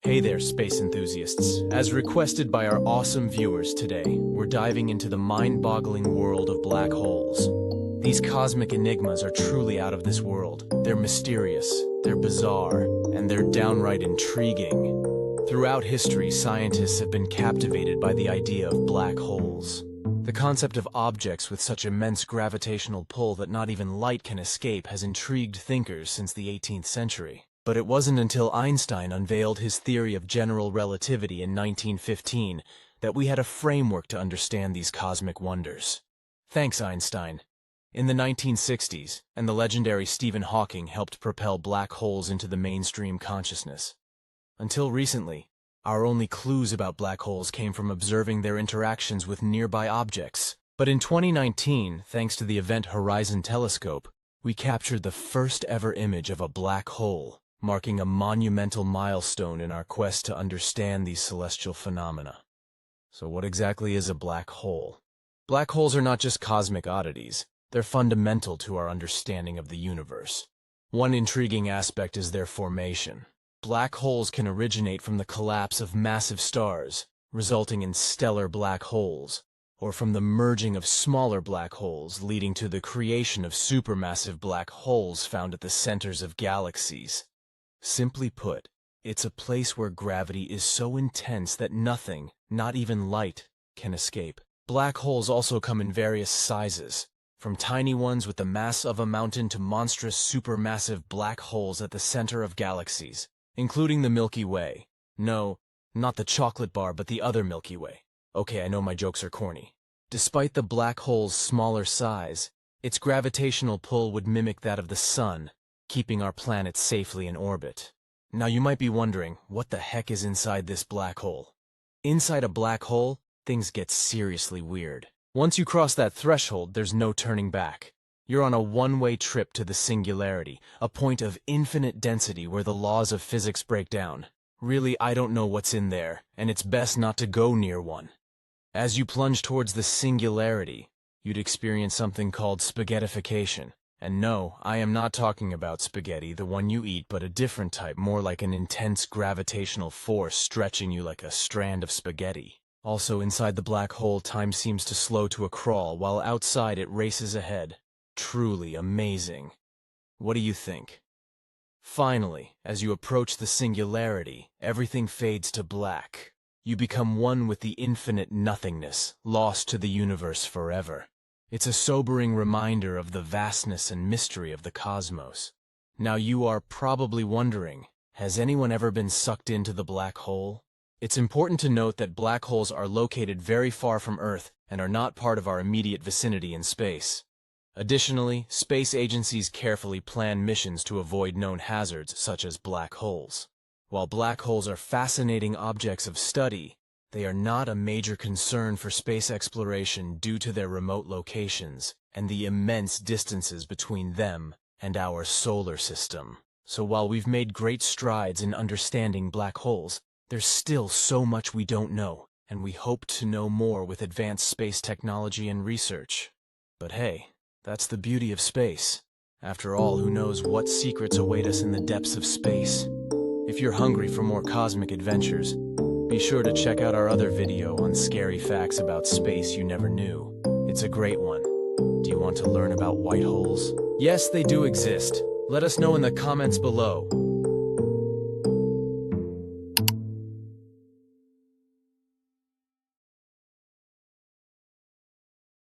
Hey there, space enthusiasts. As requested by our awesome viewers today, we're diving into the mind-boggling world of black holes. These cosmic enigmas are truly out of this world. They're mysterious, they're bizarre, and they're downright intriguing. Throughout history, scientists have been captivated by the idea of black holes. The concept of objects with such immense gravitational pull that not even light can escape has intrigued thinkers since the 18th century. But it wasn't until Einstein unveiled his theory of general relativity in 1915 that we had a framework to understand these cosmic wonders. Thanks, Einstein. In the 1960s, and the legendary Stephen Hawking helped propel black holes into the mainstream consciousness. Until recently, our only clues about black holes came from observing their interactions with nearby objects. But in 2019, thanks to the Event Horizon Telescope, we captured the first ever image of a black hole, marking a monumental milestone in our quest to understand these celestial phenomena. So what exactly is a black hole? Black holes are not just cosmic oddities, they're fundamental to our understanding of the universe. One intriguing aspect is their formation. Black holes can originate from the collapse of massive stars, resulting in stellar black holes, or from the merging of smaller black holes, leading to the creation of supermassive black holes found at the centers of galaxies. Simply put, it's a place where gravity is so intense that nothing, not even light, can escape. Black holes also come in various sizes, from tiny ones with the mass of a mountain to monstrous supermassive black holes at the center of galaxies, including the Milky Way. No, not the chocolate bar, but the other Milky Way. Okay, I know my jokes are corny. Despite the black hole's smaller size, its gravitational pull would mimic that of the Sun, keeping our planet safely in orbit. Now you might be wondering, what the heck is inside this black hole? Inside a black hole, things get seriously weird. Once you cross that threshold, there's no turning back. You're on a one-way trip to the singularity, a point of infinite density where the laws of physics break down. Really, I don't know what's in there, and it's best not to go near one. As you plunge towards the singularity, you'd experience something called spaghettification. And no, I am not talking about spaghetti, the one you eat, but a different type, more like an intense gravitational force stretching you like a strand of spaghetti. Also, inside the black hole, time seems to slow to a crawl, while outside it races ahead. Truly amazing. What do you think? Finally, as you approach the singularity, everything fades to black. You become one with the infinite nothingness, lost to the universe forever. It's a sobering reminder of the vastness and mystery of the cosmos. Now you are probably wondering, has anyone ever been sucked into the black hole? It's important to note that black holes are located very far from Earth and are not part of our immediate vicinity in space. Additionally, space agencies carefully plan missions to avoid known hazards such as black holes. While black holes are fascinating objects of study, they are not a major concern for space exploration due to their remote locations and the immense distances between them and our solar system. So while we've made great strides in understanding black holes, there's still so much we don't know, and we hope to know more with advanced space technology and research. But hey, that's the beauty of space. After all, who knows what secrets await us in the depths of space? If you're hungry for more cosmic adventures, be sure to check out our other video on scary facts about space you never knew. It's a great one. Do you want to learn about white holes? Yes, they do exist. Let us know in the comments below.